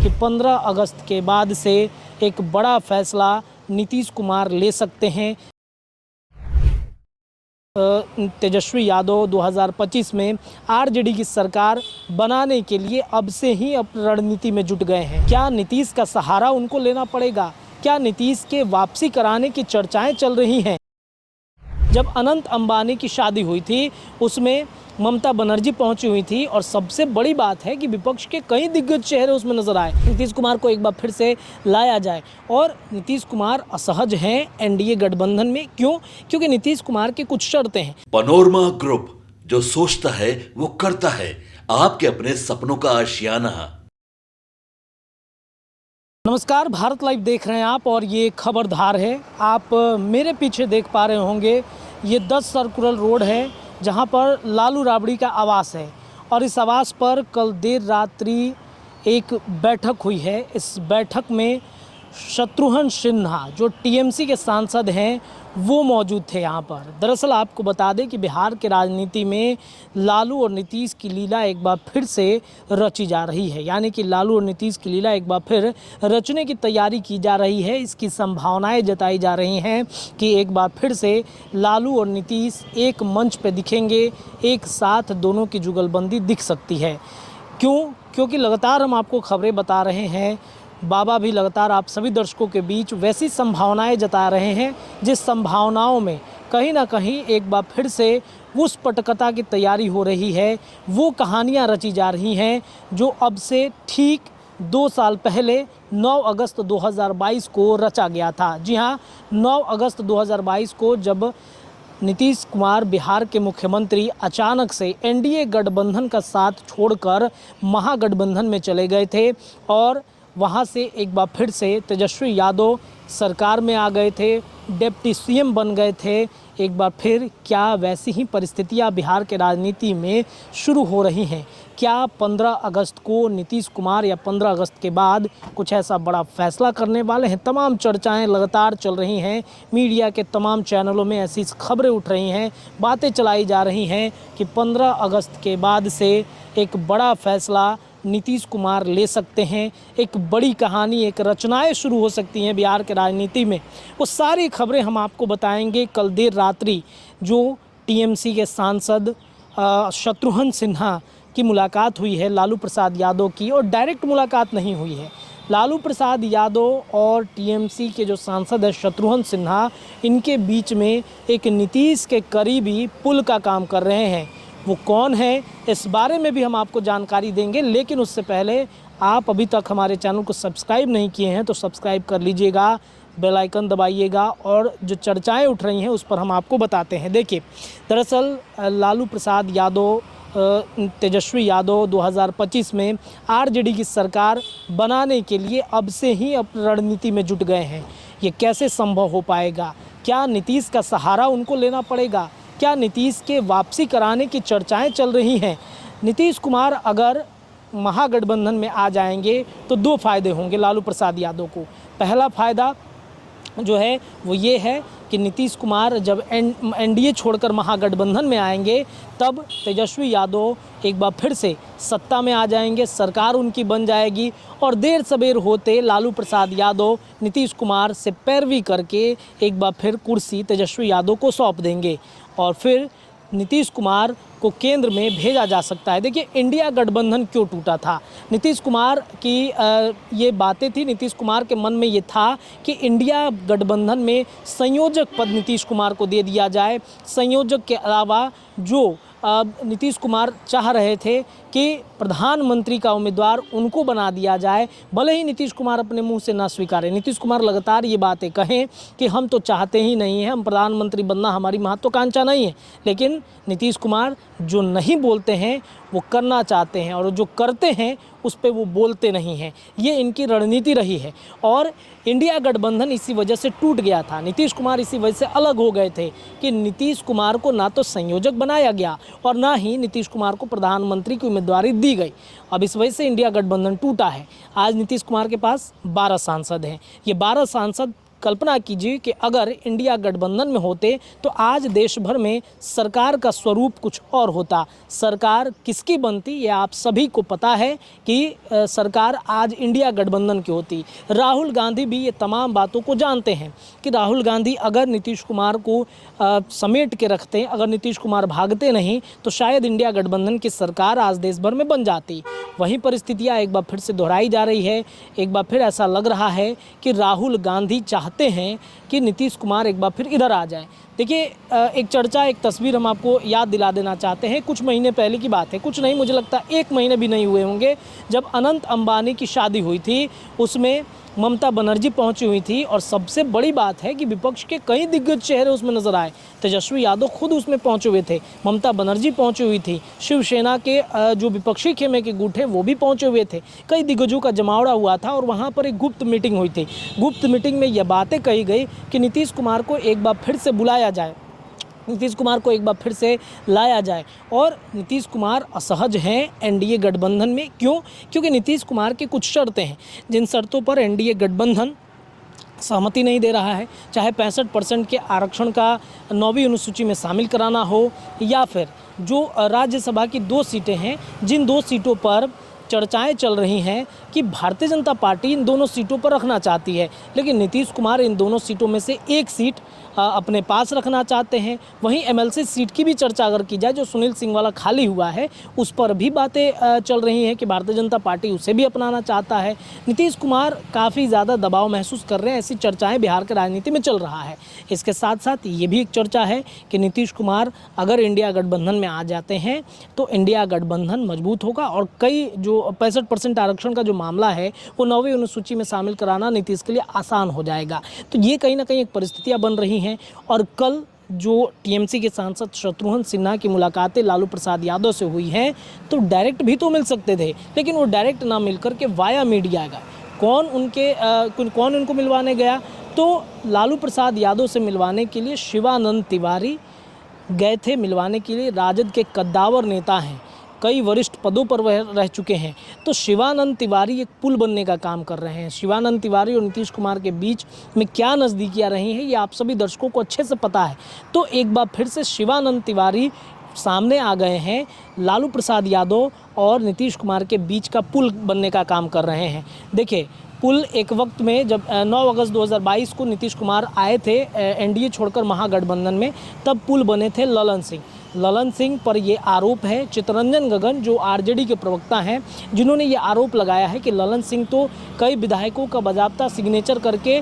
कि 15 अगस्त के बाद से एक बड़ा फैसला नीतीश कुमार ले सकते हैं। तेजस्वी यादव 2025 में आरजेडी की सरकार बनाने के लिए अब से ही अपनी रणनीति में जुट गए हैं। क्या नीतीश का सहारा उनको लेना पड़ेगा? क्या नीतीश के वापसी कराने की चर्चाएं चल रही हैं? जब अनंत अंबानी की शादी हुई थी उसमें ममता बनर्जी पहुंची हुई थी और सबसे बड़ी बात है कि विपक्ष के कई दिग्गज चेहरे उसमें नजर आए। नीतीश कुमार को एक बार फिर से लाया जाए और नीतीश कुमार असहज हैं एनडीए गठबंधन में। क्यों? क्योंकि नीतीश कुमार की कुछ शर्तें हैं। पनोरमा ग्रुप, जो सोचता है वो करता है। आपके अपने सपनों का आशियाना। नमस्कार, भारत लाइव देख रहे हैं आप और ये खबरदार है। आप मेरे पीछे देख पा रहे होंगे ये 10 सर्कुलर रोड है जहां पर लालू राबड़ी का आवास है और इस आवास पर कल देर रात्रि एक बैठक हुई है। इस बैठक में शत्रुघ्न सिन्हा जो टीएमसी के सांसद हैं वो मौजूद थे यहाँ पर। दरअसल आपको बता दें कि बिहार के राजनीति में लालू और नीतीश की लीला एक बार फिर से रची जा रही है, यानी कि लालू और नीतीश की लीला एक बार फिर रचने की तैयारी की जा रही है। इसकी संभावनाएं जताई जा रही हैं कि एक बार फिर से लालू और नीतीश एक मंच पर दिखेंगे, एक साथ दोनों की जुगलबंदी दिख सकती है। क्यों? क्योंकि लगातार हम आपको खबरें बता रहे हैं, बाबा भी लगातार आप सभी दर्शकों के बीच वैसी संभावनाएं जता रहे हैं जिस संभावनाओं में कहीं ना कहीं एक बार फिर से उस पटकथा की तैयारी हो रही है। वो कहानियां रची जा रही हैं जो अब से ठीक 2 साल पहले 9 अगस्त 2022 को रचा गया था। जी हाँ, 9 अगस्त 2022 को जब नीतीश कुमार बिहार के मुख्यमंत्री अचानक से एनडीए गठबंधन का साथ छोड़कर महागठबंधन में चले गए थे और वहाँ से एक बार फिर से तेजस्वी यादव सरकार में आ गए थे, डिप्टी सीएम बन गए थे। एक बार फिर क्या वैसी ही परिस्थितियाँ बिहार के राजनीति में शुरू हो रही हैं? क्या 15 अगस्त को नीतीश कुमार या 15 अगस्त के बाद कुछ ऐसा बड़ा फैसला करने वाले हैं? तमाम चर्चाएं लगातार चल रही हैं। मीडिया के तमाम चैनलों में ऐसी खबरें उठ रही हैं, बातें चलाई जा रही हैं कि 15 अगस्त के बाद से एक बड़ा फैसला नीतीश कुमार ले सकते हैं। एक बड़ी कहानी, एक रचनाएं शुरू हो सकती हैं बिहार के राजनीति में। वो सारी खबरें हम आपको बताएंगे। कल देर रात्रि जो टीएमसी के सांसद शत्रुघ्न सिन्हा की मुलाकात हुई है लालू प्रसाद यादव की, और डायरेक्ट मुलाकात नहीं हुई है। लालू प्रसाद यादव और टीएमसी के जो सांसद है शत्रुघ्न सिन्हा, इनके बीच में एक नीतीश के करीबी पुल का काम कर रहे हैं। वो कौन है इस बारे में भी हम आपको जानकारी देंगे, लेकिन उससे पहले आप अभी तक हमारे चैनल को सब्सक्राइब नहीं किए हैं तो सब्सक्राइब कर लीजिएगा, बेल आइकन दबाइएगा और जो चर्चाएं उठ रही हैं उस पर हम आपको बताते हैं। देखिए, दरअसल लालू प्रसाद यादव तेजस्वी यादव 2025 में आरजेडी की सरकार बनाने के लिए अब से ही अपनी रणनीति में जुट गए हैं। ये कैसे संभव हो पाएगा? क्या नीतीश का सहारा उनको लेना पड़ेगा? क्या नीतीश के वापसी कराने की चर्चाएं चल रही हैं? नीतीश कुमार अगर महागठबंधन में आ जाएंगे तो 2 फ़ायदे होंगे लालू प्रसाद यादव को। पहला फ़ायदा जो है वो ये है कि नीतीश कुमार जब एनडीए छोड़कर महागठबंधन में आएंगे तब तेजस्वी यादव एक बार फिर से सत्ता में आ जाएंगे, सरकार उनकी बन जाएगी और देर सबेर होते लालू प्रसाद यादव नीतीश कुमार से पैरवी करके एक बार फिर कुर्सी तेजस्वी यादव को सौंप देंगे और फिर नीतीश कुमार को केंद्र में भेजा जा सकता है। देखिए, इंडिया गठबंधन क्यों टूटा था? नीतीश कुमार की ये बातें थी, नीतीश कुमार के मन में ये था कि इंडिया गठबंधन में संयोजक पद नीतीश कुमार को दे दिया जाए। संयोजक के अलावा जो नीतीश कुमार चाह रहे थे कि प्रधानमंत्री का उम्मीदवार उनको बना दिया जाए, भले ही नीतीश कुमार अपने मुंह से ना स्वीकारें। नीतीश कुमार लगातार ये बातें कहें कि हम तो चाहते ही नहीं हैं, हम प्रधानमंत्री बनना हमारी महत्वाकांक्षा नहीं है, लेकिन नीतीश कुमार जो नहीं बोलते हैं वो करना चाहते हैं और जो करते हैं उस पे वो बोलते नहीं हैं। ये इनकी रणनीति रही है और इंडिया गठबंधन इसी वजह से टूट गया था। नीतीश कुमार इसी वजह से अलग हो गए थे कि नीतीश कुमार को ना तो संयोजक बनाया गया और ना ही नीतीश कुमार को प्रधानमंत्री की उम्मीदवारी दी गई। अब इस वजह से इंडिया गठबंधन टूटा है। आज नीतीश कुमार के पास 12 सांसद हैं। ये 12 सांसद कल्पना कीजिए कि अगर इंडिया गठबंधन में होते तो आज देश भर में सरकार का स्वरूप कुछ और होता। सरकार किसकी बनती ये आप सभी को पता है कि सरकार आज इंडिया गठबंधन की होती। राहुल गांधी भी ये तमाम बातों को जानते हैं कि राहुल गांधी अगर नीतीश कुमार को समेट के रखते, अगर नीतीश कुमार भागते नहीं तो शायद इंडिया गठबंधन की सरकार आज देश भर में बन जाती। वहीं परिस्थितियां एक बार फिर से दोहराई जा रही है। एक बार फिर ऐसा लग रहा है कि राहुल गांधी चाहते हैं कि नीतीश कुमार एक बार फिर इधर आ जाए। देखिए, एक चर्चा, एक तस्वीर हम आपको याद दिला देना चाहते हैं। कुछ महीने पहले की बात है, कुछ नहीं, मुझे लगता है 1 महीने भी नहीं हुए होंगे, जब अनंत अंबानी की शादी हुई थी। उसमें ममता बनर्जी पहुंची हुई थी और सबसे बड़ी बात है कि विपक्ष के कई दिग्गज चेहरे उसमें नजर आए। तेजस्वी यादव खुद उसमें पहुंचे हुए थे, ममता बनर्जी पहुंची हुई थी, शिवसेना के जो विपक्षी खेमे के गुट हैं वो भी पहुंचे हुए थे। कई दिग्गजों का जमावड़ा हुआ था और वहां पर एक गुप्त मीटिंग हुई थी। गुप्त मीटिंग में यह बातें कही गई कि नीतीश कुमार को एक बार फिर से बुलाया जाए, नीतीश कुमार को एक बार फिर से लाया जाए। और नीतीश कुमार असहज हैं एनडीए गठबंधन में। क्यों? क्योंकि नीतीश कुमार की कुछ शर्तें हैं जिन शर्तों पर एनडीए गठबंधन सहमति नहीं दे रहा है, चाहे 65% के आरक्षण का 9वीं अनुसूची में शामिल कराना हो, या फिर जो राज्यसभा की 2 सीटें हैं, जिन 2 सीटों पर चर्चाएं चल रही हैं कि भारतीय जनता पार्टी इन दोनों सीटों पर रखना चाहती है, लेकिन नीतीश कुमार इन दोनों सीटों में से एक सीट अपने पास रखना चाहते हैं। वहीं एमएलसी सीट की भी चर्चा अगर की जाए, जो सुनील सिंह वाला खाली हुआ है, उस पर भी बातें चल रही हैं कि भारतीय जनता पार्टी उसे भी अपनाना चाहता है। नीतीश कुमार काफ़ी ज़्यादा दबाव महसूस कर रहे हैं, ऐसी चर्चाएं बिहार की राजनीति में चल रहा है। इसके साथ साथ ये भी एक चर्चा है कि नीतीश कुमार अगर इंडिया गठबंधन में आ जाते हैं तो इंडिया गठबंधन मजबूत होगा और कई जो 65% आरक्षण का जो मामला है वो 9वीं अनुसूची में शामिल कराना नीतीश के लिए आसान हो जाएगा। तो ये कहीं ना कहीं एक परिस्थितियां बन रही हैं। और कल जो टीएमसी के सांसद शत्रुघ्न सिन्हा की मुलाकातें लालू प्रसाद यादव से हुई हैं, तो डायरेक्ट भी तो मिल सकते थे, लेकिन वो डायरेक्ट ना मिलकर के वाया मीडिया गया। कौन उनको मिलवाने गया? तो लालू प्रसाद यादव से मिलवाने के लिए शिवानंद तिवारी गए थे। मिलवाने के लिए राजद के कद्दावर नेता हैं, कई वरिष्ठ पदों पर वह रह चुके हैं। तो शिवानंद तिवारी एक पुल बनने का काम कर रहे हैं। शिवानंद तिवारी और नीतीश कुमार के बीच में क्या नज़दीकियां रही हैं ये आप सभी दर्शकों को अच्छे से पता है। तो एक बार फिर से शिवानंद तिवारी सामने आ गए हैं। लालू प्रसाद यादव और नीतीश कुमार के बीच का पुल बनने का काम कर रहे हैं। देखिए, पुल एक वक्त में जब 9 अगस्त 2022 को नीतीश कुमार आए थे एनडीए छोड़कर महागठबंधन में, तब पुल बने थे ललन सिंह पर ये आरोप है। चित्तरंजन गगन जो आरजेडी के प्रवक्ता हैं, जिन्होंने ये आरोप लगाया है कि ललन सिंह तो कई विधायकों का बाकायदा सिग्नेचर करके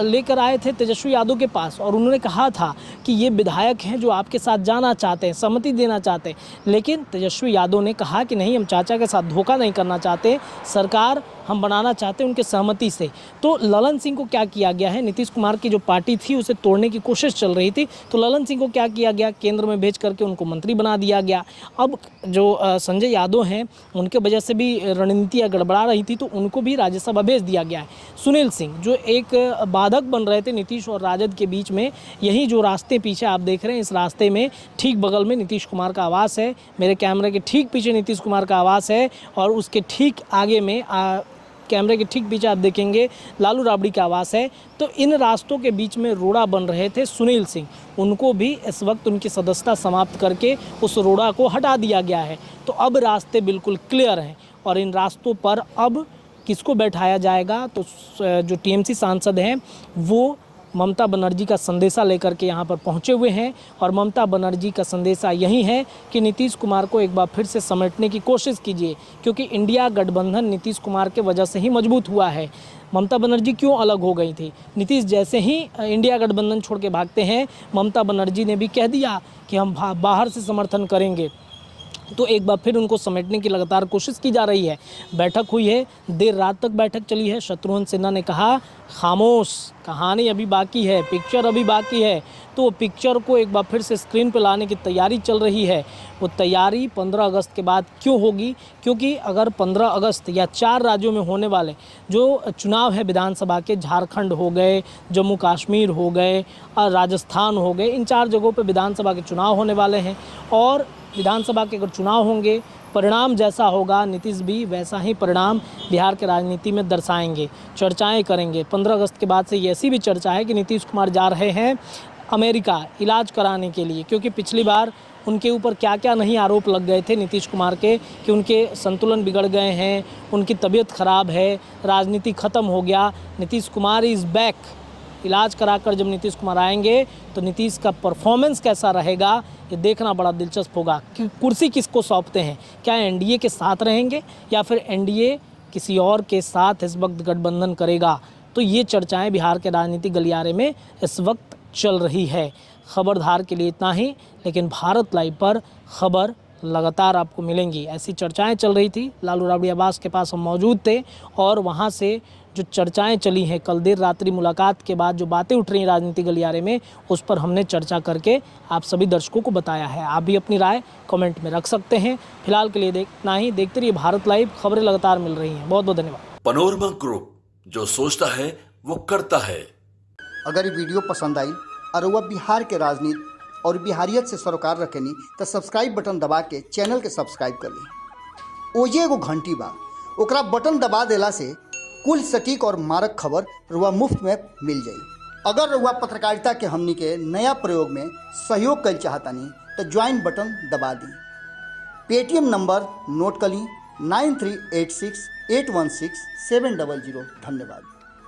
लेकर आए थे तेजस्वी यादव के पास, और उन्होंने कहा था कि ये विधायक हैं जो आपके साथ जाना चाहते हैं, सहमति देना चाहते हैं। लेकिन तेजस्वी यादव ने कहा कि नहीं, हम चाचा के साथ धोखा नहीं करना चाहते, सरकार हम बनाना चाहते हैं उनके सहमति से। तो ललन सिंह को क्या किया गया है? नीतीश कुमार की जो पार्टी थी उसे तोड़ने की कोशिश चल रही थी, तो ललन सिंह को क्या किया गया? केंद्र में भेज करके उनको मंत्री बना दिया गया। अब जो संजय यादव हैं, उनके वजह से भी रणनीतियाँ गड़बड़ा रही थी, तो उनको भी राज्यसभा भेज दिया गया है। सुनील सिंह जो एक बाधक बन रहे थे नीतीश और राजद के बीच में, यही जो रास्ते पीछे आप देख रहे हैं, इस रास्ते में ठीक बगल में नीतीश कुमार का आवास है। मेरे कैमरे के ठीक पीछे नीतीश कुमार का आवास है, और उसके ठीक आगे में कैमरे के ठीक पीछे आप देखेंगे लालू राबड़ी का आवास है। तो इन रास्तों के बीच में रोड़ा बन रहे थे सुनील सिंह, उनको भी इस वक्त उनकी सदस्यता समाप्त करके उस रोड़ा को हटा दिया गया है। तो अब रास्ते बिल्कुल क्लियर हैं, और इन रास्तों पर अब किसको बैठाया जाएगा? तो जो टीएमसी सांसद हैं वो ममता बनर्जी का संदेशा लेकर के यहाँ पर पहुँचे हुए हैं, और ममता बनर्जी का संदेशा यही है कि नीतीश कुमार को एक बार फिर से समेटने की कोशिश कीजिए, क्योंकि इंडिया गठबंधन नीतीश कुमार के वजह से ही मजबूत हुआ है। ममता बनर्जी क्यों अलग हो गई थी? नीतीश जैसे ही इंडिया गठबंधन छोड़ के भागते हैं, ममता बनर्जी ने भी कह दिया कि हम बाहर से समर्थन करेंगे। तो एक बार फिर उनको समेटने की लगातार कोशिश की जा रही है। बैठक हुई है, देर रात तक बैठक चली है। शत्रुघ्न सिन्हा ने कहा खामोश, कहानी अभी बाकी है, पिक्चर अभी बाकी है। तो पिक्चर को एक बार फिर से स्क्रीन पर लाने की तैयारी चल रही है। वो तैयारी 15 अगस्त के बाद क्यों होगी? क्योंकि अगर 15 अगस्त या 4 राज्यों में होने वाले जो चुनाव है विधानसभा के, झारखंड हो गए, जम्मू कश्मीर हो गए, राजस्थान हो गए, इन 4 जगहों पर विधानसभा के चुनाव होने वाले हैं। और विधानसभा के अगर चुनाव होंगे परिणाम जैसा होगा नीतीश भी वैसा ही परिणाम बिहार के राजनीति में दर्शाएंगे, चर्चाएं करेंगे। 15 अगस्त के बाद से ये ऐसी भी चर्चा है कि नीतीश कुमार जा रहे हैं अमेरिका इलाज कराने के लिए, क्योंकि पिछली बार उनके ऊपर क्या क्या नहीं आरोप लग गए थे नीतीश कुमार के कि उनके संतुलन बिगड़ गए हैं, उनकी तबीयत ख़राब है, राजनीति ख़त्म हो गया। Nitish Kumar is back. इलाज कराकर जब नीतीश कुमार आएंगे तो नीतीश का परफॉर्मेंस कैसा रहेगा ये देखना बड़ा दिलचस्प होगा कि कुर्सी किसको सौंपते हैं, क्या एनडीए के साथ रहेंगे या फिर एनडीए किसी और के साथ इस वक्त गठबंधन करेगा। तो ये चर्चाएं बिहार के राजनीतिक गलियारे में इस वक्त चल रही है। खबरदार के लिए इतना ही, लेकिन भारत लाइव पर खबर लगातार आपको मिलेंगी। ऐसी चर्चाएं चल रही थी, लालू राबड़ी आवास के पास हम मौजूद थे और वहां से जो चर्चाएं चली हैं कल देर रात्रि मुलाकात के बाद जो बातें उठ रही हैं राजनीतिक गलियारे में, उस पर हमने चर्चा करके आप सभी दर्शकों को बताया है। आप भी अपनी राय कमेंट में रख सकते हैं। फिलहाल के लिए इतना ही। देखते रहिए भारत लाइव, खबरें लगातार मिल रही हैं। बहुत बहुत धन्यवाद। पनोरमा ग्रुप, जो सोचता है वो करता है। अगर ये वीडियो पसंद आई और वह बिहार के राजनीति और बिहारियत से सरोकार रखेनी तो सब्सक्राइब बटन दबा के चैनल के सब्सक्राइब कर ली। ओजे एगो घंटी बा, ओकरा बटन दबा देला से कुल सटीक और मारक खबर रुआ मुफ्त में मिल जाई। अगर रुआ पत्रकारिता के हमनी के नया प्रयोग में सहयोग कर चाहतानी तो ज्वाइन बटन दबा दी। पेटीएम नंबर नोट कर ली 9386816700। धन्यवाद।